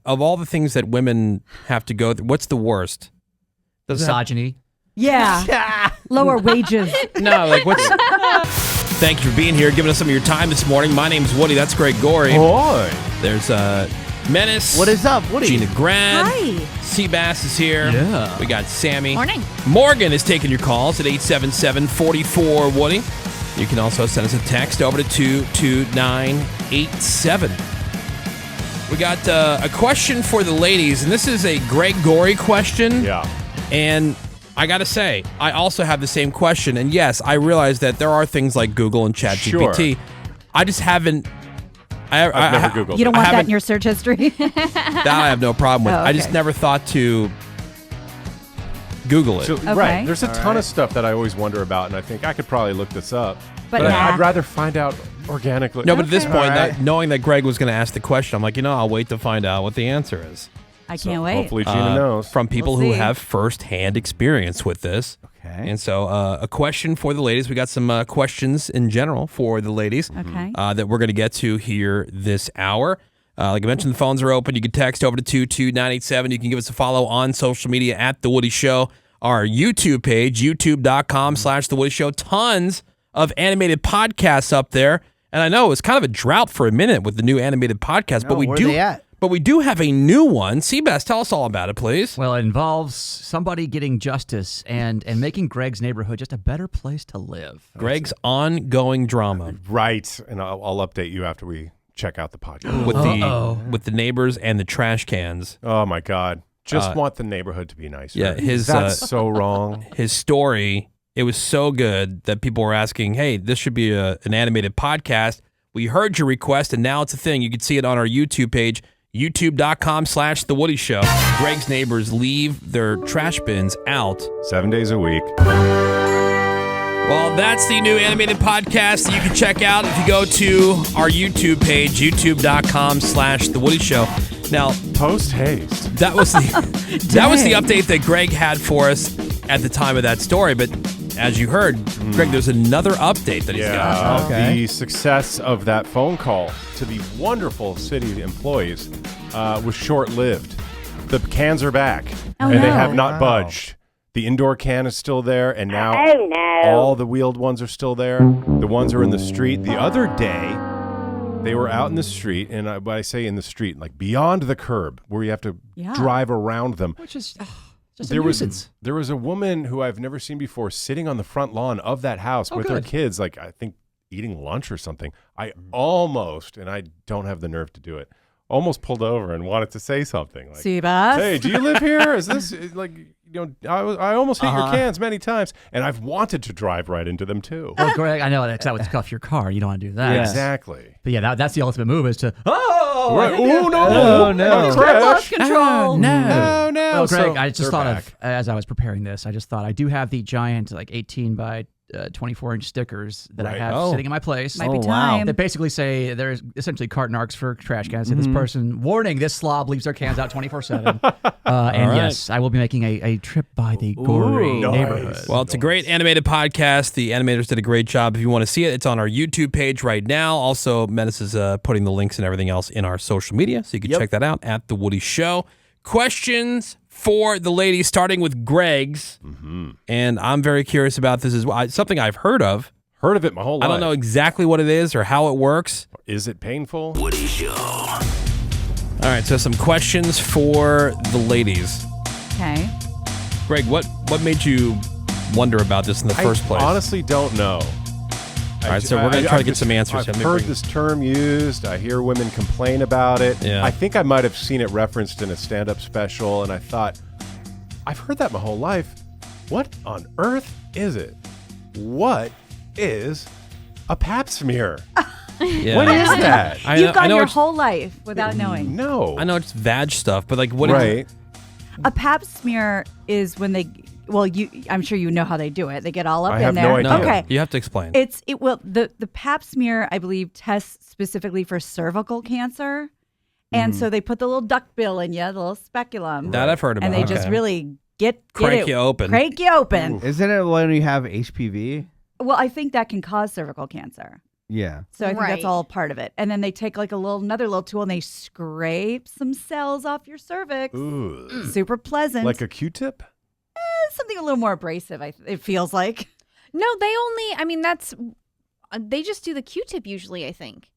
of all the things that women have to go through, what's the worst? Misogyny. Yeah. Lower wages. No, like what's... Thank you for being here, giving us some of your time this morning. My name's Woody. That's Greg Gorey. Boy. There's Menace. What is up, Woody? Gina Grad. Hi. Seabass is here. Yeah. We got Sammy. Morning. Morgan is taking your calls at 877-44-Woody. You can also send us a text over to 22987. We got a question for the ladies, and this is a Greg Gorey question. Yeah. And I got to say, I also have the same question. And yes, I realize that there are things like Google and ChatGPT. Sure. I just haven't... I've never Googled You don't it. want that in your search history? That I have no problem with. Oh, okay. I just never thought to Google it. So, Okay. Right. There's a ton of stuff that I always wonder about, and I think I could probably look this up. But I'd rather find out organically. No, but at this point, All right. knowing that Greg was going to ask the question, I'm like, I'll wait to find out what the answer is. I can't wait. Hopefully Gina knows. From people We'll who see. have first-hand experience with this. Okay. And so a question for the ladies. We got some questions in general for the ladies Okay. that we're going to get to here this hour. Like I mentioned, the phones are open. You can text over to 22987. You can give us a follow on social media at The Woody Show. Our YouTube page, youtube.com/The Woody Show. Tons of animated podcasts up there. And I know it was kind of a drought for a minute with the new animated podcast, but we where do... they at? But we do have a new one. Seabass, tell us all about it, please. Well, it involves somebody getting justice and making Greg's neighborhood just a better place to live. Greg's ongoing drama Right. And I'll update you after we check out the podcast. with the neighbors and the trash cans. Oh, my God. Just want the neighborhood to be nicer. Yeah, That's so wrong. his story, it was so good that people were asking, hey, this should be an animated podcast. We heard your request, and now it's a thing. You can see it on our YouTube page, youtube.com/The Woody Show. Greg's neighbors leave their trash bins out. 7 days a week. Well, that's the new animated podcast that you can check out if you go to our YouTube page, youtube.com/The Woody Show. Now, Post haste. that was the update that Greg had for us at the time of that story. But as you heard, Greg, there's another update that he's got. Okay. The success of that phone call to the wonderful city employees was short-lived. The cans are back, Oh, and they no. have not Wow. budged. The indoor can is still there, and now all the wheeled ones are still there. The ones are in the street. The other day, they were out in the street, and when I say in the street, like beyond the curb, where you have to Yeah. drive around them. Which is just a There nuisance. was a woman who I've never seen before sitting on the front lawn of that house with her good. kids, like I think eating lunch or something. I almost, and I don't have the nerve to do it, almost pulled over and wanted to say something like, Seabass. "Hey, do you live here? Is this like I almost hit your cans many times, and I've wanted to drive right into them too." Well, Greg, I know that would scuff your car. You don't want to do that. Yes. Exactly. But yeah, that's the ultimate move is to, Right. Oh no! Oh, no. Crash. Lost control. No, no. Well, Greg, So I just they're thought back. of, as I was preparing this, I just thought I do have the giant, like 18 by 24-inch stickers that I Right. have Oh. sitting in my place. Might be Oh, wow. time. That basically say there's essentially carton arcs for trash cans. Say this person, warning, this slob leaves their cans out 24/7. And right. yes, I will be making a trip by the gory nice. neighborhood. Well, it's a great animated podcast. The animators did a great job. If you want to see it, it's on our YouTube page right now. Also, Menace is putting the links and everything else in our social media, so you can check that out at The Woody Show. Questions for the ladies, starting with Greg's. And I'm very curious about this as well. Something I've heard of. Heard of it my whole life. I don't know exactly what it is or how it works. Is it painful? All right, so some questions for the ladies. Okay. Greg, what made you wonder about this in the first place? I honestly don't know. All right, so we're going to try to get some answers. I've Let me heard bring- this term used. I hear women complain about it. Yeah. I think I might have seen it referenced in a stand-up special, and I thought, I've heard that my whole life. What on earth is it? What is a Pap Smear? Yeah. What is that? I You've gone know your it's- whole life without knowing. No. I know it's vag stuff, but like what is Right. A Pap smear is when they, well, I'm sure you know how they do it. They get all up I in have there. no idea. No, Okay. you have to explain. The Pap smear, I believe, tests specifically for cervical cancer. And so they put the little duckbill in you, the little speculum. That I've heard about. And they just Okay. really get Crank it, you open. Crank you open. Isn't it when you have HPV? Well, I think that can cause cervical cancer. Yeah. So I think that's Right. all part of it. And then they take like another little tool and they scrape some cells off your cervix. Ooh. Super pleasant. Like a Q-tip? Something a little more abrasive, it feels like. No, they just do the Q-tip usually, I think.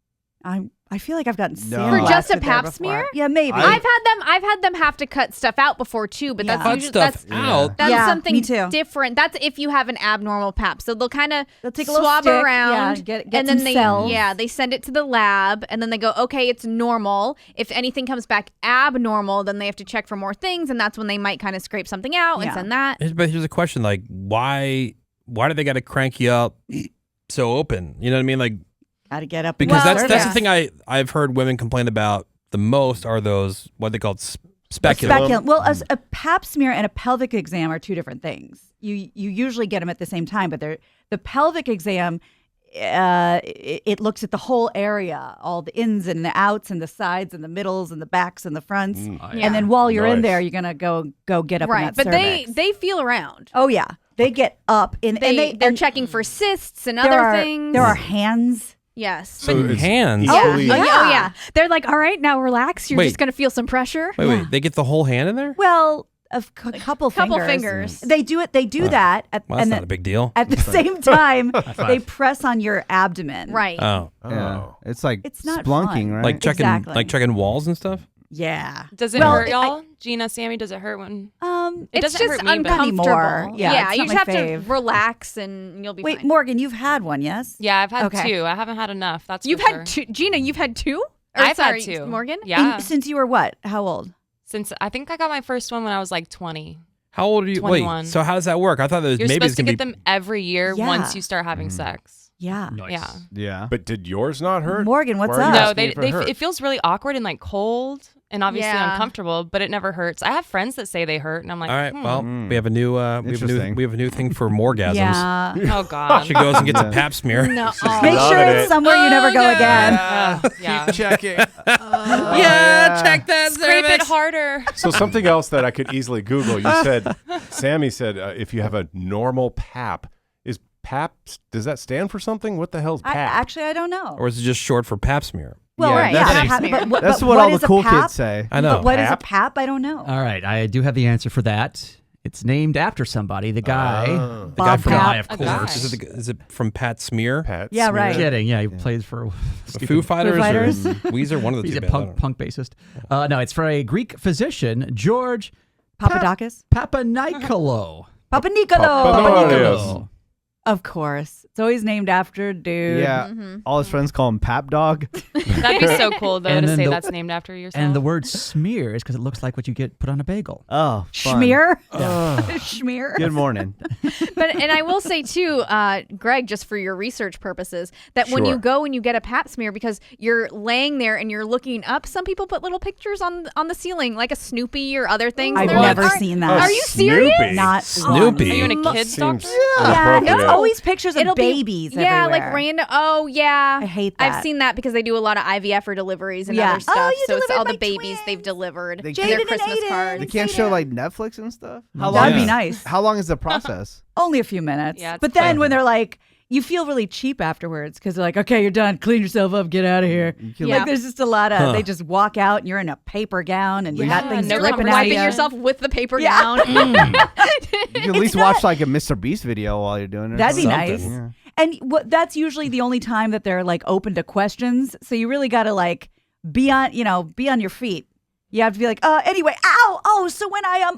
I feel like I've gotten No. sandblasted For just a there Pap before. smear? Yeah, maybe. I've had them have to cut stuff out before too, but Yeah. that's Cut usually stuff out. that's Yeah, something me too. different. That's if you have an abnormal Pap. So they'll kind of They'll take a little swab stick, around, yeah, get and then some cells. they send it to the lab, and then they go, okay, it's normal. If anything comes back abnormal, then they have to check for more things, and that's when they might kind of scrape something out and Yeah. send that. But here's a question: like, why do they got to crank you up so open? You know what I mean? Like, Got to get up. because and that's serve the it. thing I've heard women complain about the most are those what they call speculum. Speculum. Well, a Pap smear and a pelvic exam are two different things. You usually get them at the same time, but the pelvic exam. It looks at the whole area, all the ins and the outs and the sides and the middles and the backs and the fronts. And then while you're in Nice. there, you're gonna go get up in Right, that but cervix. they feel around. Oh yeah, they get up and They're and checking for cysts and there other are, things. There are hands. Yes. So it's hands. equally- yeah. They're like, all right, now relax. You're Wait. just gonna feel some pressure. Wait, they get the whole hand in there? Well, a couple Couple fingers. fingers. They do it. They do that, Well, that's and not then a big deal. at the same time, they press on your abdomen. Right. Oh, Yeah. It's like It's not splunking, fun. right? like checking Exactly. walls and stuff. Yeah. Does it Well, hurt y'all? Gina, Sammy, does it hurt when? It's doesn't just hurt me, but- uncomfortable. Anymore. Yeah, it's you not just my have fave. to relax and you'll be Wait, fine. Morgan, you've had one, yes? Yeah, I've had Okay. 2. I haven't had enough. That's You've for had sure. 2. Gina, you've had 2? Or, I've sorry, had 2. Morgan? Yeah. Since you were what? How old? Since I think I got my first one when I was like 20. How old are you? 21. Wait, so how does that work? I thought that was You're maybe it's supposed to gonna get be. them every year Yeah. once you start having sex. Yeah. Yeah. Yeah. But did yours not hurt? Morgan, what's Why are you up? No, asking if it hurt? it feels really awkward and like cold and obviously Yeah. uncomfortable, but it never hurts. I have friends that say they hurt, and I'm like, All right, well, we have a new Interesting. we have a new thing for morgasms. Yeah. oh god. She goes and gets a Pap smear. No. Make sure Loving it's it. somewhere you never go again. yeah. Checking. Yeah, check that. Scrape it cervix. harder. So something else that I could easily Google. You said, Sammy said, if you have a normal Pap, is Pap, does that stand for something? What the hell's Pap? Actually, I don't know. Or is it just short for Pap smear? Well, Yeah, right, that's- That's what all the is a cool Pap? kids say. I know. But what is a Pap? Pap? I don't know. All right, I do have the answer for that. It's named after somebody. The guy. The guy Bob from Pap. of A course. guy. Is it from Pat Smear? Pat Yeah, Smear? right. Kidding. Yeah, he plays for The Foo Fighters, Fighters? or Weezer? One of the He's two. a bands, I don't know. punk bassist. No, it's for a Greek physician, George Papadakis? Papanikolaou. Papa Nicolo. Papadakis. Of course. It's always named after a dude. Yeah. All his friends call him Pap Dog. That'd be so cool though And to then say the- that's named after yourself. And the word smear is because it looks like what you get put on a bagel. Oh, fun. Schmear? Schmear? Good morning. And I will say too, Greg, just for your research purposes, that when you Sure. go and you get a Pap smear, because you're laying there and you're looking up, some people put little pictures on the ceiling, like a Snoopy or other things. I've They're like, never "Are- seen Oh, that. Are you serious? Snoopy. Not Snoopy. Are you in a once. kid's Seems doctor? Yeah, inappropriate. it's always pictures of It'll be- babies Yeah, everywhere. like random. Oh, yeah. I hate I've that. seen that because they do a lot of IVF or deliveries and Yeah. other stuff. Oh, you so it's delivered all the my babies twins. they've delivered. They in can't- their Jaden and Christmas Aiden. cards. They can't show like Netflix and stuff. How That'd Yeah. be nice. How long is the process? Only a few minutes. Yeah, it's but then quick. when they're like, you feel really cheap afterwards because they're like, okay, you're done. Clean yourself up. Get out of here. can, Yeah. Like there's just a lot of, they just walk out and you're in a paper gown and you got Yeah, things no dripping out of Wiping you. yourself with the paper Yeah. down. You can at least watch like a Mr. Beast video while you're doing it. That'd be Something. nice. Yeah. And that's usually the only time that they're like open to questions. So you really got to like be on your feet. You have to be like, anyway, ow, oh, so when I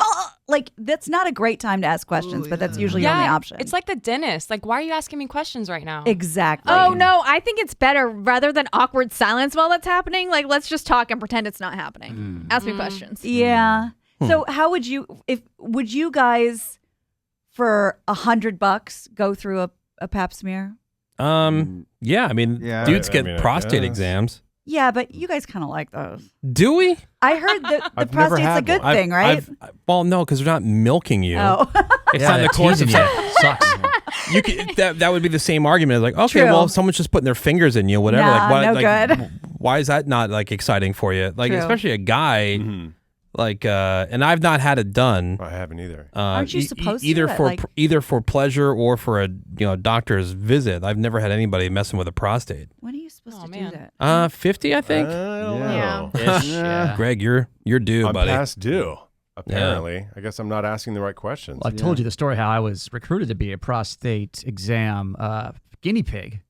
like that's not a great time to ask questions, but that's usually your only option. It's like the dentist. Like, why are you asking me questions right now? exactly. Oh no, I think it's better rather than awkward silence while that's happening. Like, let's just talk and pretend it's not happening. Ask me questions. Yeah. So how would you guys for $100 go through a Pap smear? Yeah, I mean, Yeah. dudes I get mean, I prostate guess. exams. Yeah, but you guys kind of like those. Do we? I heard that the I've never prostate's a had good one. thing, right? Well, no, because they're not milking you. Oh. It's not in the course of teasing you. Sucks. you could, that would be the same argument. It's like, okay, True. well, if someone's just putting their fingers in you, whatever. Nah, like, why, no like, good. why is that not like exciting for you? Like, True. especially a guy. Like, and I've not had it done. I haven't either. Aren't you supposed to either do it, for like- either for pleasure or for a doctor's visit? I've never had anybody messing with a prostate. When are you supposed to man. do that? 50, I think. I don't know. Yeah. Greg, you're due, I'm buddy. past due. Apparently, I guess I'm not asking the right questions. Well, I told you the story how I was recruited to be a prostate exam guinea pig.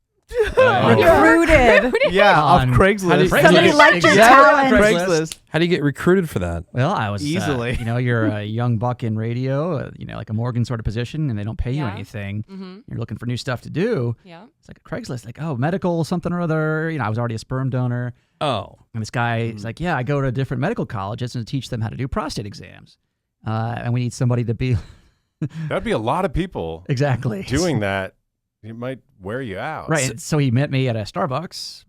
Recruited. Yeah, off On- Craigslist. Somebody liked your Exactly. talent. Craigslist. How do you get recruited for that? Well, I was Easily. you're a young buck in radio, like a Morgan sort of position, and they don't pay you Yeah. anything. Mm-hmm. You're looking for new stuff to do. Yeah. It's like a Craigslist, like, oh, medical something or other. I was already a sperm donor, Oh, and this guy is like, yeah, I go to different medical colleges and teach them how to do prostate exams, and we need somebody to be That'd be a lot of people exactly doing that. It might wear you out. right. So he met me at a Starbucks.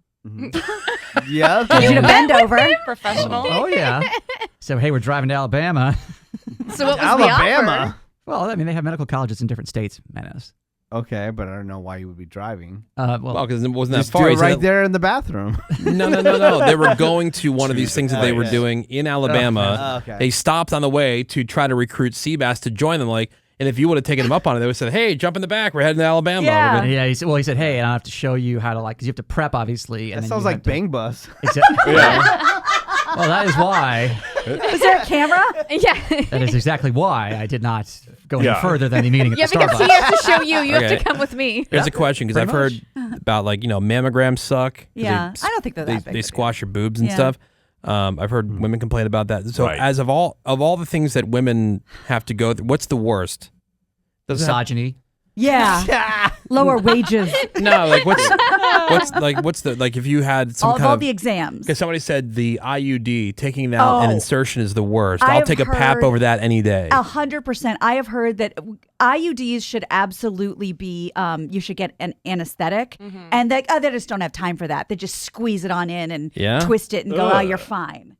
Yeah. Need you to bend over. Professional. Oh yeah. So hey, we're driving to Alabama. So what was the offer? Alabama. Well, I mean, they have medical colleges in different states, Menace. Okay, but I don't know why you would be driving. Well, well, because it wasn't that Just far. do He it said right that- there in the bathroom. No. They were going to one of these things that they were Christ. doing in Alabama. Okay. They stopped on the way to try to recruit Seabass to join them. Like, and if you would have taken them up on it, they would have said, "Hey, jump in the back. We're heading to Alabama." Yeah. We're gonna- yeah. He said, hey, and I have to show you how to because you have to prep, obviously. And That then sounds you like have to- Bang Bus. Exactly. Well, that is why. Was there a camera? Yeah. That is exactly why I did not go any Yeah. further than the meeting at Yeah, the because he Starbucks. has to show you. You have Okay. to come with me. Here's a question, because I've pretty heard about mammograms suck. 'cause Yeah. I don't think they're that big They of a squash your boobs and Yeah. stuff. I've heard women complain about that. So, Right. as of all the things that women have to go through, what's the worst? Does it have- Misogyny. Yeah. Lower wages. no, like what's if you had some All kind the exams. because somebody said the IUD taking out an Oh. insertion is the worst. I I'll have take a Pap heard- over that any day. 100%. I have heard that IUDs should absolutely be, you should get an anesthetic. And they just don't have time for that. They just squeeze it on in and Yeah? twist it and go, oh, Ugh. you're fine.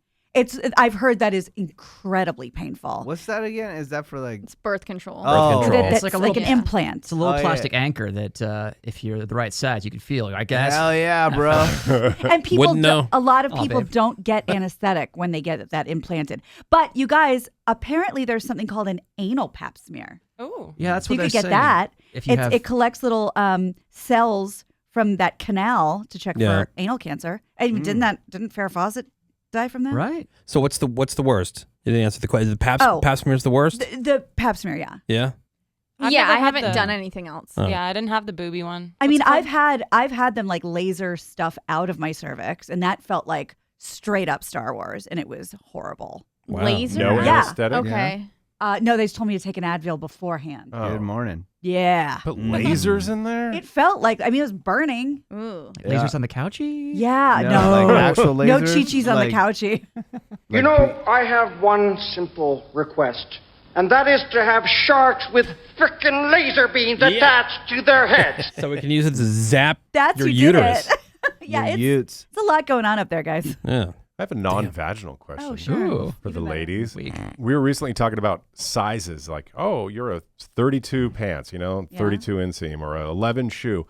I've heard that is incredibly painful. What's that again? Is that for like? It's birth control. Oh. control. That's It's like like, a an little- implant. It's a little Oh, plastic yeah. anchor that if you're the right size, you can feel, I guess. Hell yeah, bro. And people, Wouldn't know. a lot of Aw, people babe. don't get anesthetic when they get that implanted. But you guys, apparently there's something called an anal Pap smear. Oh. Yeah, that's So what you they're could get saying. that. If you have, It collects little cells from that canal to check Yeah. for anal cancer. And didn't Farrah Fawcett die from that? right? So what's the worst? You didn't answer the question. The Pap Oh. Pap smear is the worst. The Pap smear, yeah. Yeah. I've Yeah, never I had haven't the- done anything else. Oh. Yeah, I didn't have the booby one. I mean, What's it called? I've had them like laser stuff out of my cervix, and that felt like straight up Star Wars, and it was horrible. Wow. Laser? No Yeah. anesthetic. Okay. No, they just told me to take an Advil beforehand. Oh. Good morning. Yeah. Put lasers in there. It felt like, it was burning. Ooh. Lasers on the couchy? Yeah, No, no. like actual No lasers, chi-chis on like- the couchy. You know, I have one simple request, and that is to have sharks with frickin' laser beams attached to their heads. So we can use it to zap That's your who uterus. did it. Yeah, Your it's Utes. a lot going on up there, guys. Yeah. I have a non-vaginal question. Oh, sure. Ooh. For the ladies, Weak. we were recently talking about sizes. Like, oh, you're a 32 pants, 32 inseam, or a 11 shoe.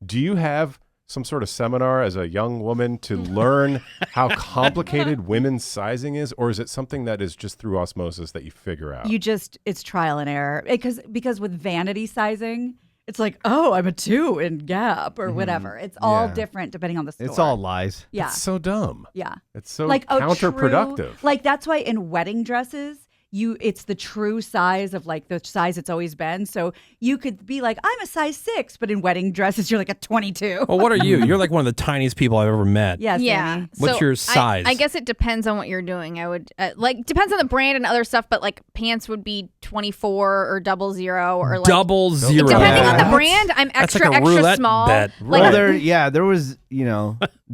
Do you have some sort of seminar as a young woman to learn how complicated women's sizing is, or is it something that is just through osmosis that you figure out? It's trial and error because with vanity sizing, it's like, oh, I'm a 2 in Gap or whatever. It's all Yeah. different depending on the store. It's all lies. yeah, It's so dumb. yeah. It's so Like counterproductive. True, like that's why in wedding dresses, it's the true size of like the size it's always been. So you could be like, I'm a size 6, but in wedding dresses, you're like a 22. Well, what are you? You're like one of the tiniest people I've ever met. Yeah, Yeah. Sammy. What's So your size? I guess it depends on what you're doing. I would depends on the brand and other stuff, but like pants would be 24 or 00 or like Double zero. depending on the Yeah. brand. I'm That's extra like a extra roulette small. bet. Like Well, there was,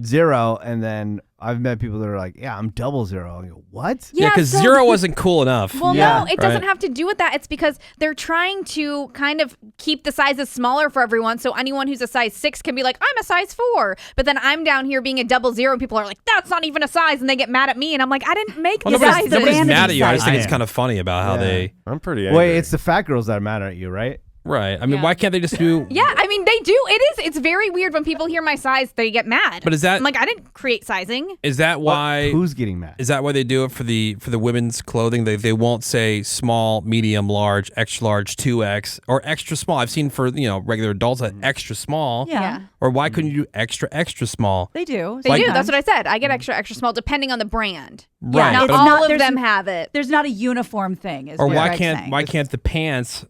0, and then I've met people that are like, yeah, I'm 00. I go, what? Yeah, because so- 0 wasn't cool enough. Well, Yeah. no, it doesn't Right. have to do with that. It's because they're trying to kind of keep the sizes smaller for everyone. So anyone who's a size 6 can be like, I'm a size 4. But then I'm down here being a 00, and people are like, that's not even a size. And they get mad at me. And I'm like, I didn't make Well, the sizes. nobody's Vanity mad at you. I just think sizing. it's kind of funny about how Yeah. they. I'm pretty angry. Wait, it's the fat girls that are mad at you, right? Right. I mean, Yeah. why can't they just do? Yeah, I mean they do. It's very weird when people hear my size, they get mad. But is that- I'm like, I didn't create sizing. Is that why? Who's getting mad? Is that why they do it for the women's clothing? They won't say small, medium, large, extra large, 2X, or extra small. I've seen for regular adults that extra small. Yeah. Or why couldn't you do extra, extra small? They do. They do. sometimes. That's what I said. I get extra small depending on the brand. Right. Not it's all not- of there's- them have it. There's not a uniform thing. Is Or what why Greg's can't saying. the pants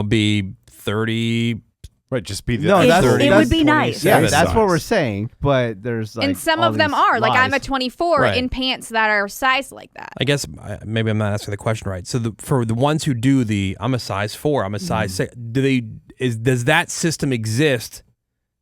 be 30? Right, just be the No, that's- 30, it would be nice. Yeah, 27 that's what we're size. saying. But there's like And some all of them these are. Like I'm a lies. 24 Right. in pants that are sized like that. I guess maybe I'm not asking the question right. So for the ones who do I'm a size 4, I'm a size 6. Does that system exist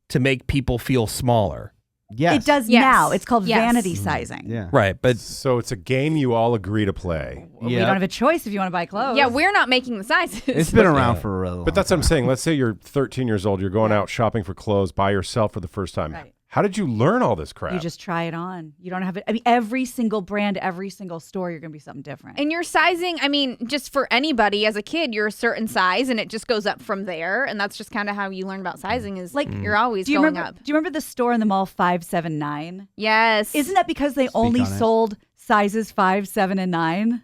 to make people feel smaller? Yes. It does Yes. now. It's called Yes. vanity sizing. Yeah. Right, but So it's a game you all agree to play. We Yeah. don't have a choice if you want to buy clothes. Yeah, we're not making the sizes. It's been around for a really long But that's what I'm time. saying. Let's say you're 13 years old. You're going out shopping for clothes by yourself for the first time. Right. How did you learn all this crap? You just try it on. You don't have it. I mean, every single brand, every single store, you're going to be something different. And your sizing, I mean, just for anybody as a kid, you're a certain size and it just goes up from there. And that's just kind of how you learn about sizing is like you're always do you going remember? up. Do you remember the store in the mall 579? Yes. Isn't that because they only on it. sold sizes 5, 7, and 9?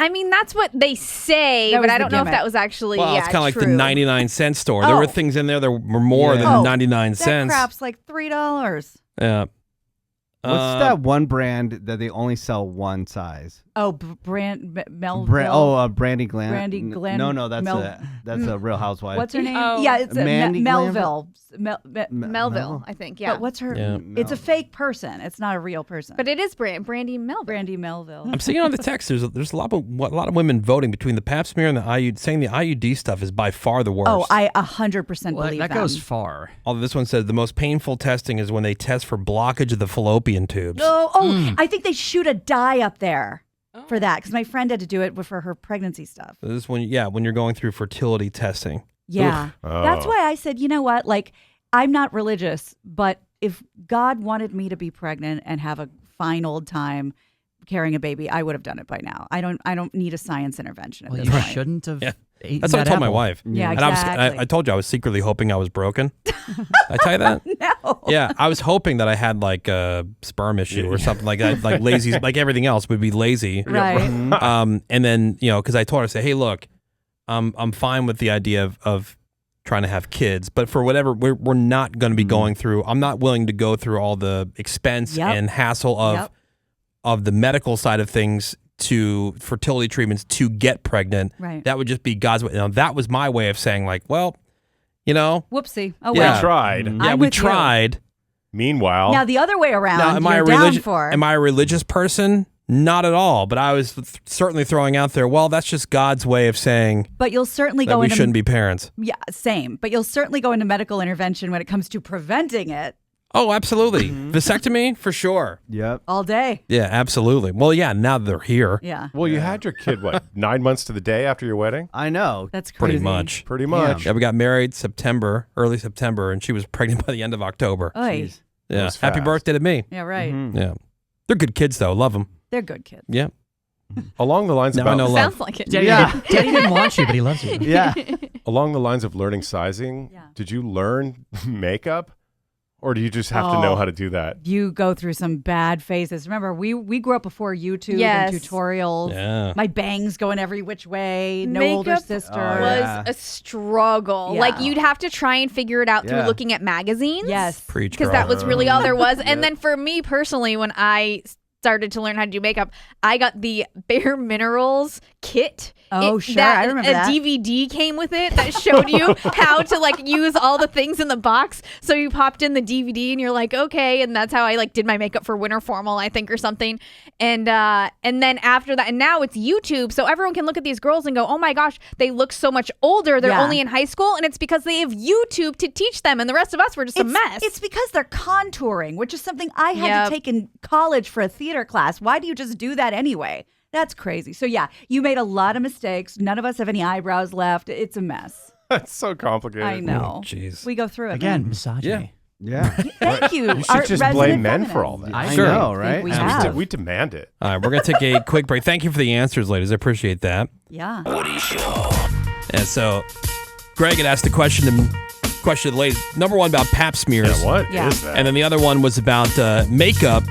I mean, that's what they say, That but was I the don't know if gimmick. that was actually well, it's kind of like the true. 99-cent store. There were Oh. things in there that were more Yeah. than Oh, 99 That cents. crap's like $3. Yeah. What's that one brand that they only sell one size? Oh, Melville. Brandy Glam. Brandy Glam- No, that's Mel- a Real Housewife. What's her name? Oh. Yeah, it's Mandy Melville. Melville, I think. Yeah. But what's her? Yeah. It's a fake person. It's not a real person. But it is Brandy Melville. Brandy Melville. I'm seeing on the text. There's a lot of women voting between the Pap Smear and the IUD, saying the IUD stuff is by far the worst. Oh, I 100% Well, believe that them. goes far. Although this one says the most painful testing is when they test for blockage of the fallopian tubes. I think they shoot a dye up there for that because my friend had to do it for her pregnancy stuff. So this one, when you're going through fertility testing. Yeah. Oh. That's why I said, you know what? Like, I'm not religious, but if God wanted me to be pregnant and have a fine old time carrying a baby, I would have done it by now. I don't need a science intervention at Well, this you point. shouldn't have Yeah. eaten That's what I that told my apple. wife. Yeah, And exactly. I told you I was secretly hoping I was broken. Did I tell you that? No. Yeah, I was hoping that I had like a sperm issue or something like that, like lazy, like everything else would be lazy. Right. And then because I told her, I said, hey, look, I'm fine with the idea of trying to have kids, but for whatever we're not going to be going through. I'm not willing to go through all the expense Yep. and hassle of the medical side of things to fertility treatments to get pregnant. Right. That would just be God's way. Now, that was my way of saying like, well, Whoopsie. Oh, Yeah. well. We tried. yeah, I'm we with you. tried. Meanwhile, Now, the other way around, Now, am I you're a down religious? for. Am I a religious person? Not at all. But I was certainly throwing out there. Well, that's just God's way of saying But you'll certainly that go we into shouldn't be parents. Yeah, same. But you'll certainly go into medical intervention when it comes to preventing it Oh, absolutely. Vasectomy for sure. Yep. all day. Yeah, absolutely. Well, yeah. Now that they're here, Yeah, well, you had your kid, what, 9 months to the day after your wedding? I know. that's crazy. pretty much. Pretty much. Yeah, we got married early September, and she was pregnant by the end of October. Oy. Yeah. was Happy fast. birthday to me. Yeah, right. Yeah. They're good kids though. Love them. They're good kids. Yeah. Along the lines Now I about know love. Sounds like it. Daddy, Yeah. Daddy didn't want you, but he loves you. Yeah. along the lines of learning sizing, Yeah. did you learn makeup? Or do you just have to know Oh. how to do that? You go through some bad phases. Remember, we grew up before YouTube Yes. and tutorials. Yeah. My bangs going every which way. No Makeup older sister. Oh, was yeah. a struggle. Yeah. Like you'd have to try and figure it out through Yeah. looking at magazines. Yes. Preach, Because girl. that was really all there was. And Yep. then for me personally, when I started to learn how to do makeup, I got the Bare Minerals kit. Oh, sure. I remember a that. DVD came with it that showed you how to like use all the things in the box. So you popped in the DVD and you're like, okay, and that's how I like did my makeup for winter formal, I think, or something. And then after that, and now it's YouTube, so everyone can look at these girls and go, oh my gosh, they look so much older. They're Yeah. only in high school, and it's because they have YouTube to teach them, and the rest of us were just a mess. It's because they're contouring, which is something I had Yep. to take in college for a theater class. Why do you just do that anyway? That's crazy. So yeah, you made a lot of mistakes. None of us have any eyebrows left. It's a mess. That's so complicated. I know. Jeez. We go through it. Again, man. misogyny. Yeah. Thank you. You should just blame men for all that. I Sure. know, think right? we We, have. we demand it. All right, we're going to take a quick break. Thank you for the answers, ladies. I appreciate that. Yeah. And so Greg had asked the question of the ladies. Number one about Pap smears. Yeah, what is Yeah. that? And then the other one was about makeup.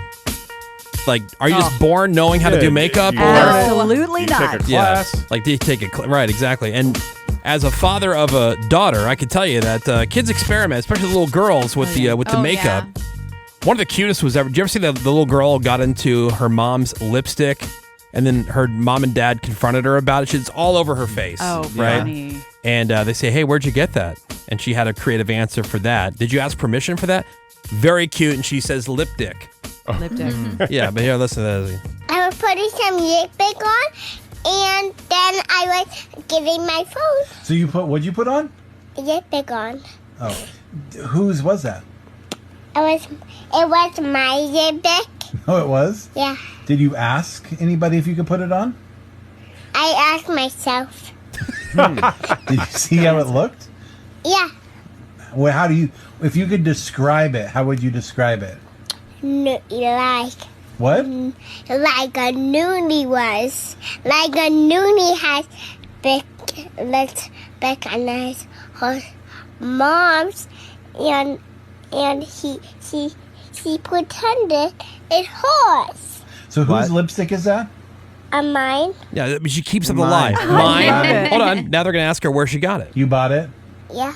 Like, are you just born knowing how to do makeup? you Or learn it. Absolutely You not. take a class. Like, do you take a right? Exactly. And as a father of a daughter, I could tell you that kids experiment, especially little girls, with the Oh, makeup. yeah. One of the cutest was ever. Did you ever see the little girl got into her mom's lipstick, and then her mom and dad confronted her about it? It's all over her face. Oh, right. funny. And they say, "Hey, where'd you get that?" And she had a creative answer for that. Did you ask permission for that? Very cute. And she says, "Lip dick." Lipstick. Yeah, but here, listen to this. I was putting some lipstick on, and then I was giving my phone So you what'd you put on? lipstick on. Oh, whose was that? It was my lipstick. Oh, it was. Yeah. Did you ask anybody if you could put it on? I asked myself. Did you see how it looked? Yeah. Well, how do you? If you could describe it, how would you describe it? Like What? a noonie was. Like a noonie has big lips, big and nice her mom's, and she pretended it's hers. So whose What? lipstick is that? Mine. Yeah, but she keeps them Mine. alive. I love it. Hold on. Now they're gonna ask her where she got it. You bought it. Yeah.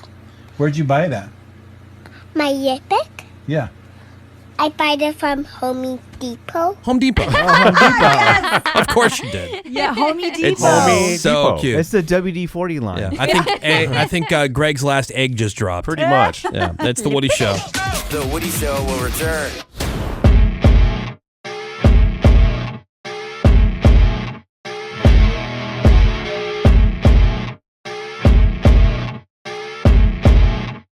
Where'd you buy it at? My lipstick. Yeah. I bought it from Home Depot. Home Depot. Of course you did. Yeah, Homey Depot. It's Homey So Depot. cute. It's the WD-40 line. Yeah, I think Greg's last egg just dropped. Pretty much. Yeah, that's the Woody Show. The Woody Show will return.